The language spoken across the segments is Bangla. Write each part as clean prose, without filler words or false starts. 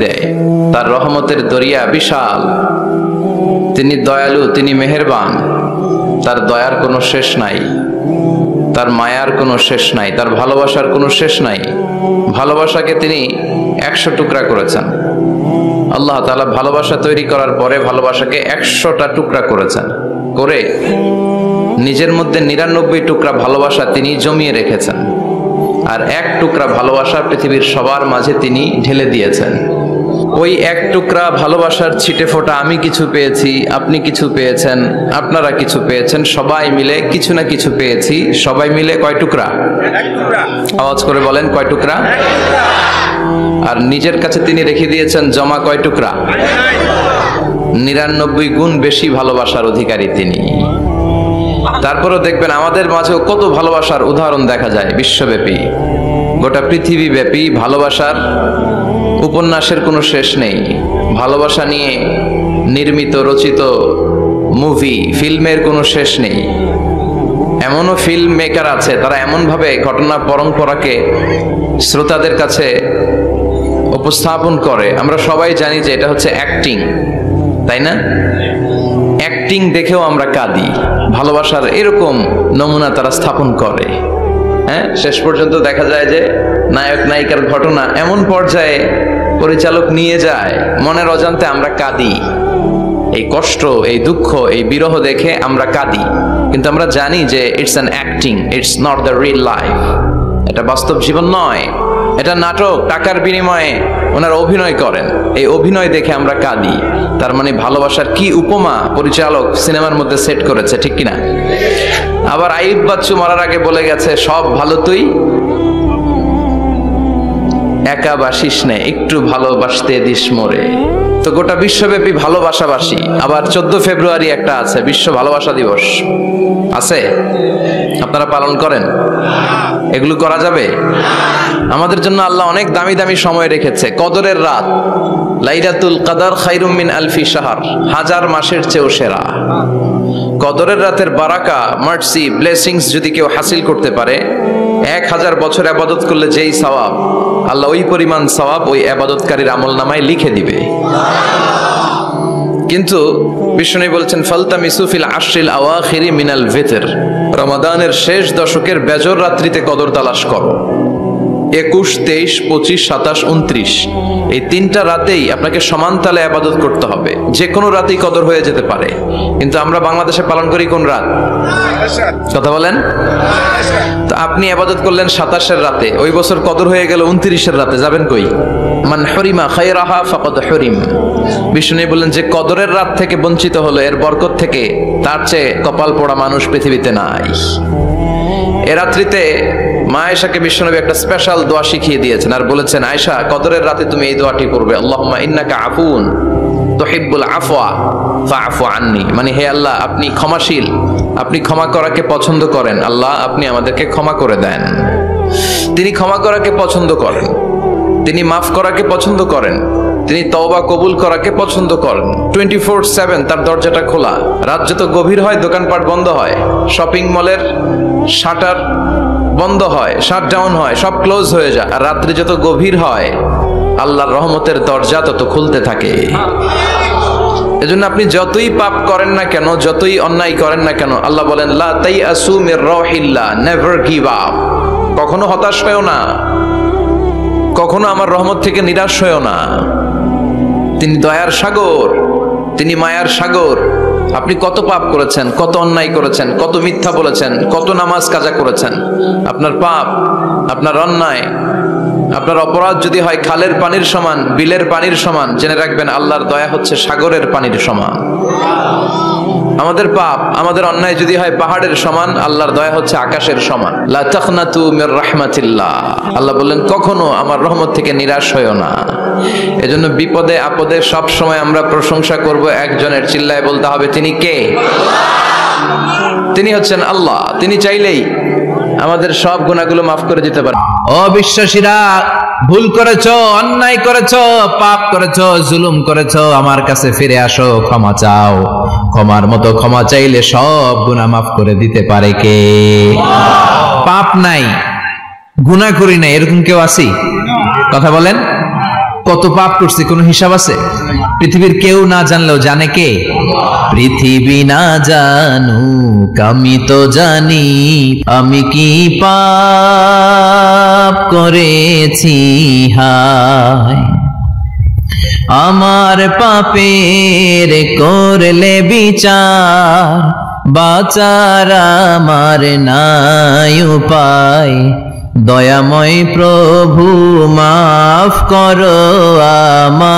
দেয়। তার রহমতের দরিয়া বিশাল, তিনি দয়ালু, তিনি মেহেরবান, তার দয়ার কোনো শেষ নাই, তার মায়ার কোনো শেষ নাই, তার ভালোবাসার কোনো শেষ নাই। ভালোবাসাকে তিনি 100 টুকরা করেছেন। আল্লাহ তাআলা ভালোবাসা তৈরি করার পরে ভালোবাসাকে 100টা টুকরা করেছেন, করে নিজের মধ্যে 99 টুকরা ভালোবাসা তিনি জমিয়ে রেখেছেন, আর 1 টুকরা ভালোবাসা পৃথিবীর সবার মাঝে তিনি ঢেলে দিয়েছেন। ওই 1 টুকরা ভালোবাসার ছিটে ফোঁটা আমি কিছু পেয়েছি, আপনি কিছু পেয়েছেন, আপনারা কিছু পেয়েছেন, সবাই মিলে কিছু না কিছু পেয়েছি। সবাই মিলে কয় টুকরা? 1 টুকরা। আওয়াজ করে বলেন, কয় টুকরা? 1 টুকরা। আর নিজের কাছে তিনি রেখে দিয়েছেন জমা কয় টুকরা? 99 গুণ বেশি ভালোবাসার অধিকারী তিনি। তারপরেও দেখবেন আমাদের মাঝেও কত ভালোবাসার উদাহরণ দেখা যায় বিশ্বব্যাপী, গোটা পৃথিবী ব্যাপী ভালোবাসার উপন্যাসের কোনো শেষ নেই। ভালোবাসা নিয়ে নির্মিত রচিত মুভি, ফিল্মের কোনো শেষ নেই। এমনও ফিল্ম মেকার আছে, তারা এমনভাবে ঘটনা পরম্পরাকে শ্রোতাদের কাছে উপস্থাপন করে, আমরা সবাই জানি যে এটা হচ্ছে অ্যাক্টিং, তাই না? অ্যাক্টিং দেখেও আমরা কাঁদি। ভালোবাসার এরকম নমুনা তারা স্থাপন করে। হ্যাঁ, শেষ পর্যন্ত দেখা যায় যে নায়ক নায়িকার ঘটনা এমন পর্যায়ে পরিচালক নিয়ে যায়, মনের অজান্তে আমরা কাঁদি। এই কষ্ট, এই দুঃখ, এই বিরহ দেখে আমরা কাঁদি, কিন্তু আমরা জানি যে it's an acting, it's not the real life. এটা বাস্তব জীবন নয়, এটা নাটক, টাকার বিনিময়ে ওনারা অভিনয় করেন। এই অভিনয় দেখে আমরা কাঁদি। তার মানে ভালোবাসার কি উপমা পরিচালক সিনেমার মধ্যে সেট করেছে, ঠিক কিনা? আবার আইয়ুব বাচ্চু মরার আগে বলে গেছে, সব ভালো তুই একা বাসিস নে, একটু ভালোবাসতে দিস মোরে। তো গোটা বিশ্বব্যাপী ভালোবাসাবাসী। আবার 14 ফেব্রুয়ারি একটা আছে, বিশ্ব ভালোবাসা দিবস আছে, আপনারা পালন করেন? এগুলো করা যাবে? আমাদের জন্য আল্লাহ অনেক দামি দামি সময় রেখেছে। কদরের রাত, লাইলাতুল কদর খায়রুম মিন আলফি শাহর, 1000 মাসের চেয়েও সেরা। কদরের রাতের বারাকা, মার্সি, ব্লেসিংস যদি কেউ হাসিল করতে পারে, 1000 বছর ইবাদত করলে যেই সওয়াব, আল্লাহ ওই পরিমাণ সওয়াব ওই ইবাদতকারীর আমলনামায় লিখে দিবে। কিন্তু বিষ্ণু বলছেন, ফালতামিসু ফিল আশরিল আওয়াখিরি মিনাল ভিতর, রমাদানের শেষ দশকের বেজর রাত্রিতে কদর তালাশ করো। 21, 23, 25, 27, 29 এই 3টা রাতেই আপনাকে সমান তালে ইবাদত করতে হবে। যে কোনো রাতেই কদর হয়ে যেতে পারে, কিন্তু আমরা বাংলাদেশে পালন করি কোন রাত? কথা বলেন। তো আপনি ইবাদত করলেন 27-এর রাতে, ওই বছর কদর হয়ে গেল 29-এর রাতে, যাবেন কই? মান হরিমা খায়রাহা ফাকাদ হরিম। বিষ্ণু বললেন, যে কদরের রাত থেকে বঞ্চিত হলো, এর বরকত থেকে তার চেয়ে কপাল পোড়া মানুষ পৃথিবীতে নাই। এ রাত্রিতে মা আয়েশাকে বিশ্বনবী একটা স্পেশাল দোয়া শিখিয়ে দিয়েছেন, আর বলেছেন, আয়েশা, কদরের রাতে তুমি এই দোয়াটি করবে, আল্লাহুম্মা ইন্নাকা আফুন তুহিব্বুল আফওয়া ফাআফু আন্নি। মানে, হে আল্লাহ, আপনি ক্ষমাশীল, আপনি ক্ষমা করাকে পছন্দ করেন, আল্লাহ আপনি আমাদেরকে ক্ষমা করে দেন। তিনি ক্ষমা করাকে পছন্দ করেন, তিনি মাফ করাকে পছন্দ করেন, তিনি তওবা কবুল করাকে পছন্দ করেন। 24/7 তার দরজাটা খোলা। রাত যত গভীর হয় দোকানপাট বন্ধ হয়, শপিং মলের শাটার বন্ধ হয়, শাটডাউন হয়, সব ক্লোজ হয়ে যায়। আর রাত্রি যত গভীর হয় আল্লাহর রহমতের দরজা তত খুলতে থাকে। এজন্য আপনি যতই পাপ করেন না কেন, যতই অন্যায় করেন না কেন, আল্লাহ বলেন, লা তাইয়াসু মির রাহিল্লাহ, নেভার গিভ আপ। কখনো হতাশ হয়ো না, কখনো আমার রহমত থেকে নিরাশ হয়ো না। তিনি দয়ার সাগর, তিনি মায়ার সাগর। আপনি কত পাপ করেছেন, কত অন্যায় করেছেন, কত মিথ্যা বলেছেন, কত নামাজ কাজা করেছেন, আপনার পাপ, আপনার অন্যায়, আপনার অপরাধ যদি হয় খালের পানির সমান, বিলের পানির সমান, জেনে রাখবেন আল্লাহর দয়া হচ্ছে সাগরের পানির সমান। আমাদের পাপ, আমাদের অন্যায় যদি হয় পাহাড়ের সমান, আল্লাহর দয়া হচ্ছে আকাশের সমান। লা তাখনাতু মির রাহমাতিল্লাহ, আল্লাহ বললেন, কখনো আমার রহমত থেকে নিরাশ হয়ো না। এজন্য বিপদে আপদে সব সময় আমরা প্রশংসা করব একজনের, চিল্লায় বলতে হবে, তিনি কে? তিনি হচ্ছেন আল্লাহ। তিনি চাইলেই আমাদের সব গুনাহগুলো মাফ করে দিতে পারেন। অবিশ্বাসীরা, ভুল করেছো, অন্যায় করেছো, পাপ করেছো, জুলুম করেছো, আমার কাছে ফিরে আসো, ক্ষমা চাও। ক্ষমার মতো ক্ষমা চাইলে সব গুনাহ মাফ করে দিতে পারে কে? পাপ নাই, গুনাহ করি নাই, এরকম কেউ আছি? কথা বলেন। কত পাপ করছি কোনো হিসাব আছে? পৃথিবীর কেউ না জানলেও জানে কে? পৃথিবী না জানুক আমি তো জানি, আমি কি পাপ করেছি হায়। আমার পাপের করলে বিচার, বাঁচার আমার নাই উপায়। দয়াময় প্রভু মাফ করো আমায়,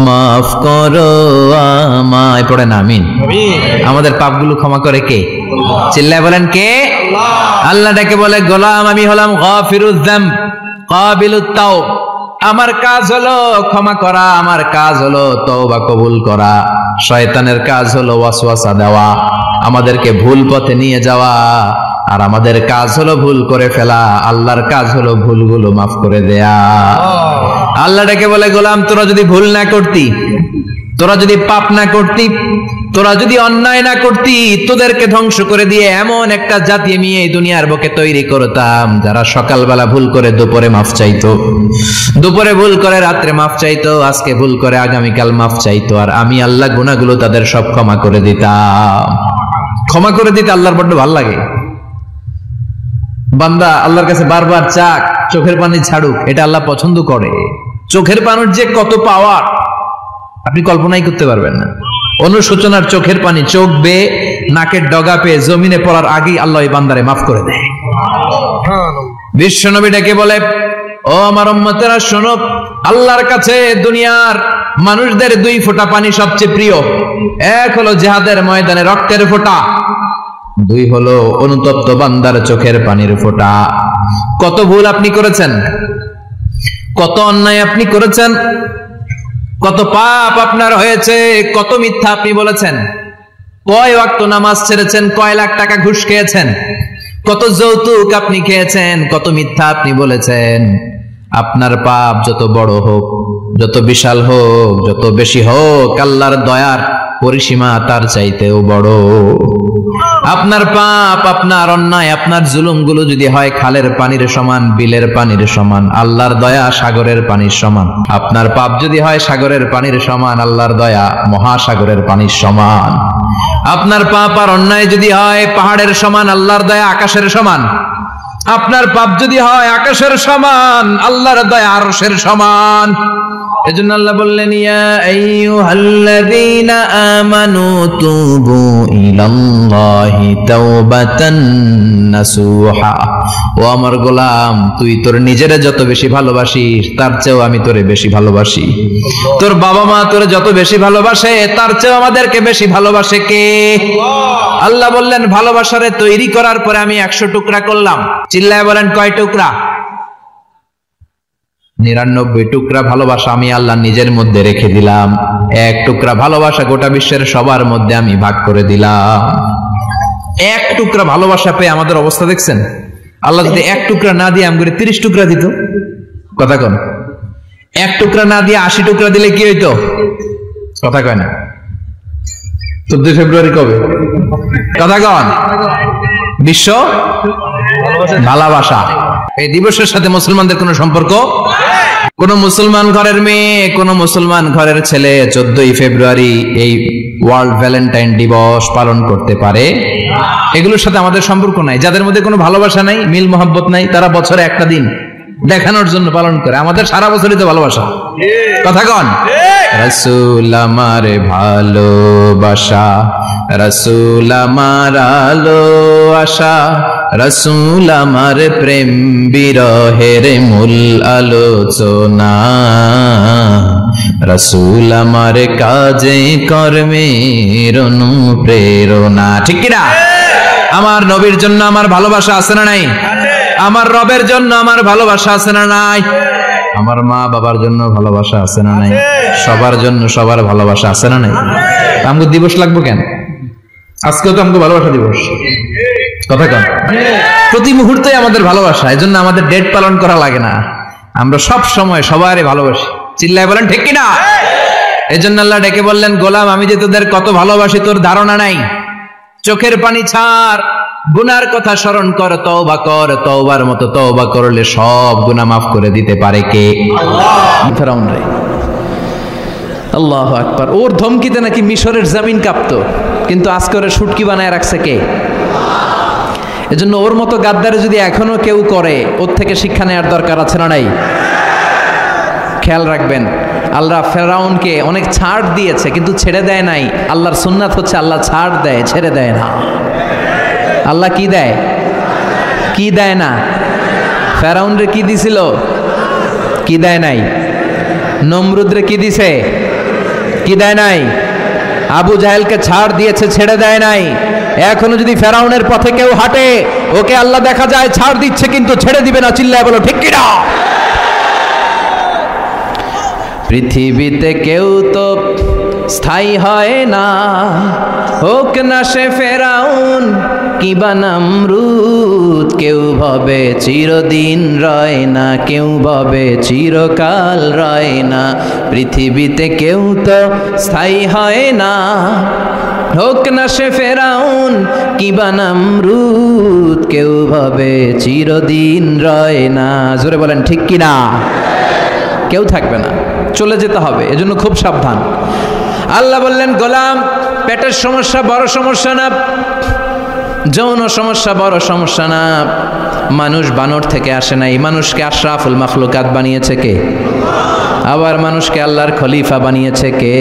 মাফ করো আমায়। পড়েন আমিন। আমাদের পাপগুলো ক্ষমা করে কে? চিল্লায় বলেন কে? আল্লাহ ডেকে বলে, গোলাম আমি হলাম গাফিরুয যামব কাবিলুত তাওব। আমার কাজ হলো ক্ষমা করা, আমার কাজ হলো তওবা কবুল করা। শয়তানের কাজ হলো ওয়াসওয়াসা দেওয়া, আমাদেরকে ভুল পথে নিয়ে যাওয়া। আর আমাদের কাজ হলো ভুল করে ফেলা, আল্লাহর কাজ হলো ভুলগুলো মাফ করে দেয়া। আল্লাহ ডেকে বলে, গোলাম তোরা যদি ভুল না করতি, তোরা যদি পাপ না করতি, তোরা যদি অন্যায় না করতি, তোদেরকে ধ্বংস করে দিয়ে এমন একটা জাতি আমি এই দুনিয়ার বুকে তৈরি করতাম যারা সকালবেলা ভুল করে দুপুরে মাফ চাইতো, দুপুরে ভুল করে রাত্রে মাফ চাইতো, আজকে ভুল করে আগামীকাল মাফ চাইতো। আর আমি আল্লাহ গুনাহগুলো তাদের সব ক্ষমা করে দিতাম। ক্ষমা করে দিতে আল্লাহর বড্ড ভালো লাগে। বান্দা আল্লাহর কাছে বারবার চাক, চোখের পানি ছাড়ুক, এটা আল্লাহ পছন্দ করে। চোখের পানির যে কত পাওয়ার আপনি কল্পনাই করতে পারবেন না। অনুশোচনার চোখের পানি চোখ বেয়ে নাকের ডগা পেয়ে জমিনে পড়ার আগেই আল্লাহ এই বান্দারে মাফ করে দেয়। বিশ্বনবী ডেকে বলে, ও আমার উম্মতেরা শোনো, আল্লাহর কাছে দুনিয়ার মানুষদের দুই ফোঁটা পানি সবচেয়ে প্রিয়। এক হলো জিহাদের ময়দানে রক্তের ফোঁটা, দুই হলো অনুতপ্ত বান্দার চোখের পানির ফোঁটা। কত ভুল আপনি করেছেন, কত অন্যায় আপনি করেছেন, কত পাপ আপনার হয়েছে, কত মিথ্যা আপনি বলেছেন, কয় ওয়াক্ত নামাজ ছেড়েছেন, কয় লাখ টাকা ঘুষ খেয়েছেন, কত যৌতুক আপনি খেয়েছেন, কত মিথ্যা আপনি বলেছেন। আপনার পাপ যত বড় হোক, যত বিশাল হোক, যত বেশি হোক, আল্লাহর দয়ার পরিসীমা তার চাইতেও বড়। আপনার পাপ, আপনার অন্যায়, আপনার জুলুমগুলো যদি হয় খালের পানির সমান, বিলের পানির সমান, আল্লাহর দয়া সাগরের পানির সমান। আপনার পাপ যদি হয় সাগরের পানির সমান, আল্লাহর দয়া মহাসাগরের পানির সমান। আপনার পাপ আর অন্যায় যদি হয় পাহাড়ের সমান, আল্লাহর দয়া আকাশের সমান। আপনার পাপ যদি হয় আকাশের সমান, আল্লাহর দয়া আরশের সমান। এজন্য আল্লাহ বললেন, ইয়া আইয়ুহাল্লাযীনা আমানু তুবু ইলাল্লাহি তাওবাতান নাসুহা। ও আমার গোলাম, তুই তোর নিজেরে যত বেশি ভালোবাসিস তার চেয়েও আমি তোরে বেশি ভালোবাসি। তোর বাবা মা তোরে যত বেশি ভালোবাসে তার চেয়েও আমাদেরকে বেশি ভালোবাসে কে? আল্লাহ বললেন, ভালোবাসারে তৈরি করার পরে আমি 100 টুকরা করলাম। চিল্লায় বলেন কয় টুকরা? 99 টুকরা ভালোবাসা আমি আল্লাহ নিজের মধ্যে রেখে দিলাম। 1 টুকরা ভালোবাসা গোটা বিশ্বের সবার মধ্যে আমি ভাগ করে দিলাম। 1 টুকরা ভালোবাসা পেয়ে আমাদের অবস্থা দেখছেন? আল্লাহ যদি 1 টুকরা না দিয়ে আমাকে 30 টুকরা দিত, কথা কন? 1 টুকরা না দিয়ে 80 টুকরা দিলে কি হইতো? কথা কয় না? 14 ফেব্রুয়ারি কবে? কথা কন? বিশ্ব ভালোবাসা এই দিবসের সাথে মুসলমানদের কোন সম্পর্ক? কোন মুসলমান ঘরের মেয়ে, কোন মুসলমান ঘরের ছেলে 14 ফেব্রুয়ারি এই ওয়ার্ল্ড ভ্যালেন্টাইন দিবস পালন করতে পারে? এগুলোর সাথে আমাদের সম্পর্ক নাই। যাদের মধ্যে কোনো ভালোবাসা নাই, মিল মোহাব্বত নাই, তারা বছরে একটা দিন দেখানোর জন্য পালন করে। আমাদের সারা বছরই তো ভালোবাসা। কথা কন? রাসূল আমার ভালোবাসা, রাসূল আমার আলো আশা, রাসূল আমার প্রেম বিরহের মূল আলোচনা, রাসূল আমার কাজে কর্মের অনুপ্রেরণা। ঠিক কিনা? আমার নবীর জন্য আমার ভালোবাসা আছে না নাই? আমার রবের জন্য আমার ভালোবাসা আছে না নাই? আমার মা বাবার জন্য ভালোবাসা আছে না নাই? সবার জন্য সবার ভালোবাসা আছে না নাই? আমাকে দিবস লাগবে কেন? আজকেও তো আমাকে ভালোবাসা দিবস। কথা কন? প্রতি মুহূর্তে আমাদের ভালোবাসা, এজন্য আমাদের ডেট পালন করা লাগে না। আমরা সব সময় সবারই ভালোবাসি। চিল্লায় বলেন ঠিক কিনা? এজন্য আল্লাহ ডেকে বললেন, গোলাম আমি যে তোদের কত ভালোবাসি তোর ধারণা নাই। চোখের পানি ছাড়, গুনার কথা স্মরণ কর, তওবা কর, তওবার মতো তওবা করলে সব গুনাহ মাফ করে দিতে পারে কে? আল্লাহ। ফেরাউন রে, আল্লাহু আকবার। ওর ধমকিতে নাকি মিশরের জমিন কাঁপতো, কিন্তু আজকে ওরা শুটকি বানায় রাখছে কে? এজন্য ওর মতো গাদ্দারে যদি এখনো কেউ করে, ওর থেকে শিক্ষা নেওয়ার দরকার আছে না নাই? খেয়াল রাখবেন, আল্লাহ ফেরাউনকে অনেক ছাড় দিয়েছে কিন্তু ছেড়ে দেয় নাই। আল্লাহর সুন্নাত হচ্ছে আল্লাহ ছাড় দেয়, ছেড়ে দেয় না। আল্লাহ কি দেয়? কি দেয় না? ফেরাউনরে কি দিছিল? কি দেয় নাই? নমরুদরে কি দিছে? কি দেয় নাই? আবু জাহেলকে ছাড় দিয়েছে, ছেড়ে দেয় নাই। এখনো যদি ফেরাউনের পথে কেউ হাঁটে, ওকে আল্লাহ দেখা যায় ছাড় দিচ্ছে কিন্তু ছেড়ে দিবে না। চিল্লায় বলো ঠিক কিনা? পৃথিবীতে কেউ তো স্থায়ী হয় না, হোক না সে ফেরাউন কিবা নমরুদ। কেউ ভাবে চিরদিন রয় না, কেউ ভাবে চিরকাল রয় না। পৃথিবীতে কেউ তো স্থায়ী হয় না, হোক না সে ফেরাউন কিবা নমরুদ। কেউ ভাবে চিরদিন রয় না। জোরে বলেন ঠিক কিনা? কেউ থাকবে না, চলে যেতে হবে। এজন্য খুব সাবধান। আল্লাহ বললেন, গোলাম, পেটের সমস্যা বড় সমস্যা না, যৌন সমস্যা বড় সমস্যা না। মানুষ বানর থেকে আসে নাই, মানুষকে আশরাফুল মাখলুকাত বানিয়েছে কে? আবার মানুষকে আল্লাহর খলিফা বানিয়েছে কে?